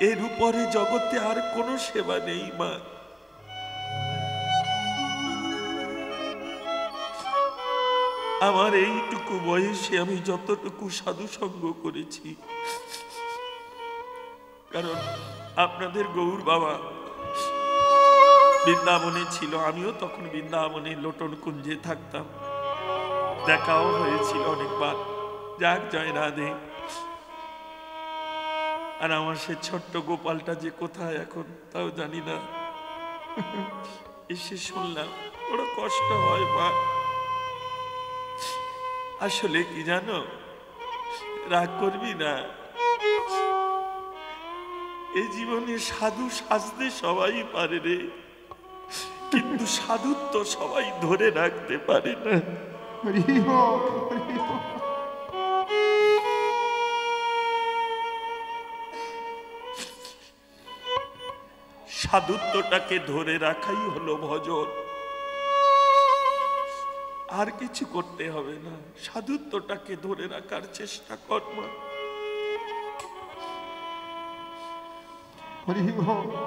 এর উপরে জগতে আর কোনো সেবা নেই মা। আমার এইটুকু বয়সে আমি যতটুকু সাধু সঙ্গ করেছি, কারণ আপনাদের গৌর বাবা বৃন্দাবনে ছিল, আমিও তখন বৃন্দাবনে লোটন কুঞ্জে থাকতাম, দেখাও হয়েছিল অনেকবার। যাক জয় রাধে। আর আমার সে ছোট্ট গোপালটা যে কোথায় এখন তাও জানি না। এসে শুনলাম বড় কষ্ট হয় মা। আসলে কি জানো, রাগ করবি না, এই জীবনে সাধু সাজতে সবাই পারে রে, কিন্তু সাধুত্ব সবাই ধরে রাখতে পারে না। সাধুত্বটাকে ধরে রাখাই হলো ভজন, আর কিছু করতে হবে না। সাধুত্বটাকে ধরে রাখার চেষ্টা কর মা।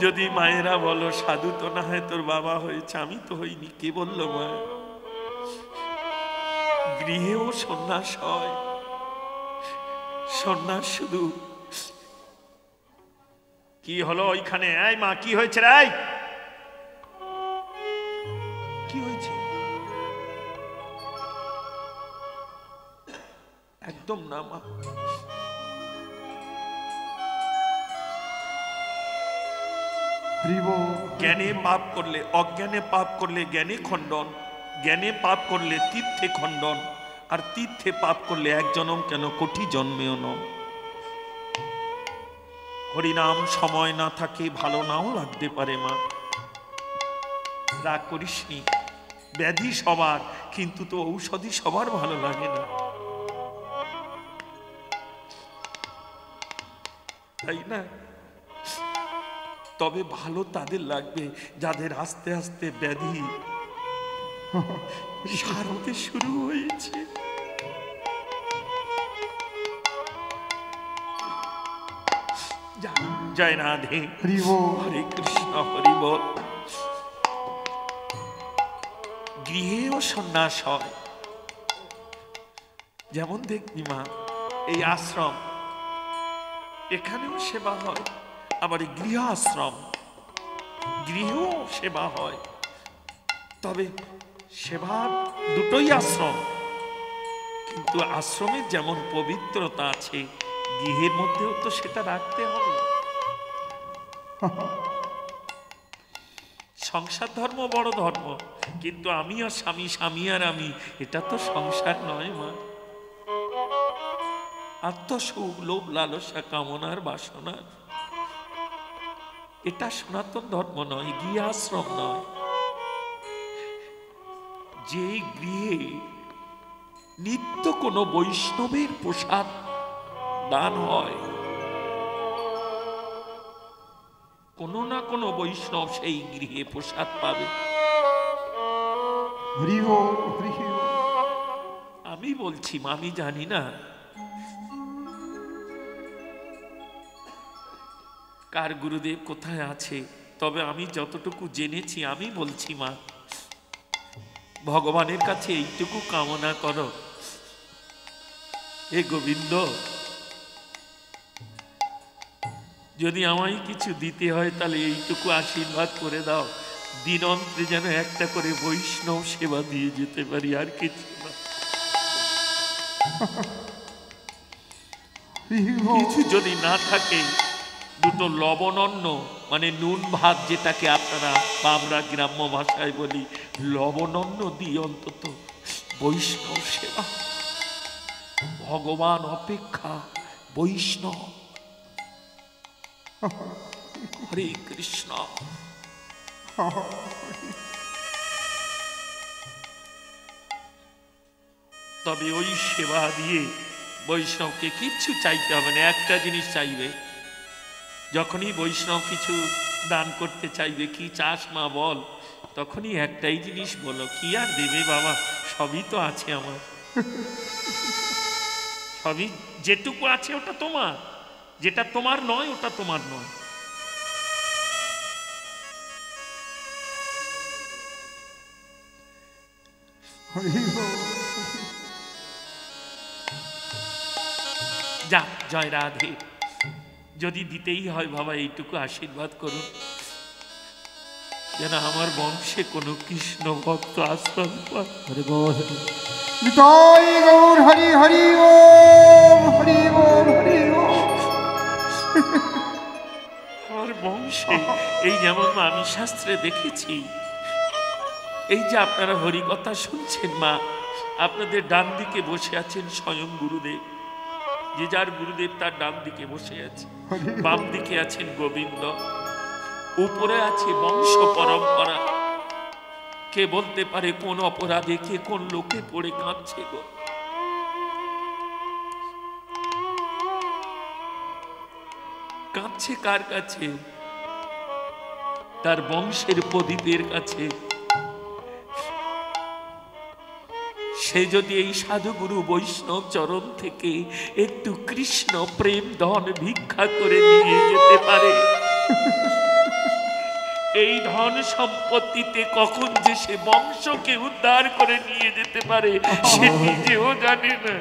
যদি মায়েরা বলো সাধু তো না হয় তোর বাবা হয়েছে, আমি তো হইনি, কে বললো মা? গৃহেও সন্ন্যাস হয়, সন্ন্যাস শুধু কি হলো ওইখানে? এই মা, কি হয়েছে রে? কি হয়েছে? একদম না মা। জ্ঞানে পাপ করলে, অজ্ঞানে পাপ করলে জ্ঞানে খণ্ডন, জ্ঞানে পাপ করলে তীর্থে খণ্ডন, আর তীর্থে পাপ করলে এক জন্ম কেন কোটি জন্মেও নয়। হরিনাম সময় না থাকে ভালো নাও লাগতে পারে মা, রাগ করিসনি। ব্যাধি সবার, কিন্তু তো ঔষধি সবার ভালো লাগে না, তাই না? তবে ভালো তাদের লাগবে যাদের আস্তে আস্তে ব্যাধি সারতে শুরু হয়েছে। জয় রাধে, হরে কৃষ্ণ, হরি বল। গৃহেও সন্ন্যাস হয়, যেমন দেখবি মা এই আশ্রম, এখানেও সেবা হয়, আবার গৃহ আশ্রম, গৃহেও সেবা হয়। তবে সেবা দুটোই আশ্রম, কিন্তু আশ্রমের যেমন পবিত্রতা আছে, গৃহের মধ্যেও তো সেটা রাখতে হবে। সংসার ধর্ম বড় ধর্ম, কিন্তু আমি আর স্বামী, স্বামী আর আমি, এটা তো সংসার নয় মা। আত্মসুখ, লোভ, লালসা, কামনার বাসনা, এটা সনাতন ধর্ম নয়, গৃহাশ্রম নয়। যে গৃহে নিত্য কোনো বৈষ্ণবের প্রসাদ দান হয়, কোনো না কোনো বৈষ্ণব সেই গৃহে প্রসাদ পাবে। আমি বলছি মা, আমি জানি না কার গুরুদেব কোথায় আছে, তবে আমি যতটুকু জেনেছি আমি বলছি মা, ভগবানের কাছে এইটুকু কামনা করো, হে গোবিন্দ, যদি আমায় কিছু দিতে হয় তাহলে এইটুকু আশীর্বাদ করে দাও, দিনন্তে যেন একটা করে বৈষ্ণব সেবা দিয়ে যেতে পারি, আর কিছু না। কিছু যদি না থাকে, দুটো লবণান্ন মানে নুন ভাত, যেটাকে আপনারা বা আমরা গ্রাম্য ভাষায় বলি লবণান্ন দিয়ে অন্তত বৈষ্ণব সেবা। ভগবান অপেক্ষা বৈষ্ণব। হরে কৃষ্ণ। তবে ওই সেবা দিয়ে বৈষ্ণবকে কিচ্ছু চাইতে হবে না, একটা জিনিস চাইবে, যখনই বৈষ্ণব কিছু দান করতে চাইবে, কি চাস মা বল, তখনই একটাই জিনিস বলো, কি আর দেবে বাবা, সবই তো আছে আমার, সবই যেটুকু আছে ওটা তোমার, যেটা তোমার নয় ওটা তোমার নয়। যা, জয় রাধে। যদি দিতেই হয় বাবা, এইটুকু আশীর্বাদ করুন। যেন আমার বংশে কোনো কৃষ্ণ ভক্ত আশ্রম পায়। নিতাই গৌর হরি হরি ওম হরি ওম হরি ওম। আমার বংশে এই যেমন মা আমি শাস্ত্রে দেখেছি, এই যে আপনারা হরি কথা শুনছেন মা, আপনাদের ডান দিকে বসে আছেন স্বয়ং গুরুদেব, যে যার গুরুদেব তার ডান দিকে বসে আছে, বাম দিকে আছেন গোবিন্দ, উপরে আছে বংশ পরম্পরা। কে বলতে পারে কোন অপরাধে কে কোন লোকে পড়ে কাঁদছে গো? কাঁদছে কার কাছে? তার বংশের প্রদীপের কাছে। সে যদি এই সাধুগুরু বৈষ্ণব চরণ থেকে একটু কৃষ্ণ প্রেম ধন ভিক্ষা করে নিয়ে যেতে পারে, এই ধন সম্পত্তিতে কখন যে সে বংশকে উদ্ধার করে নিয়ে যেতে পারে সে নিজেও জানে না।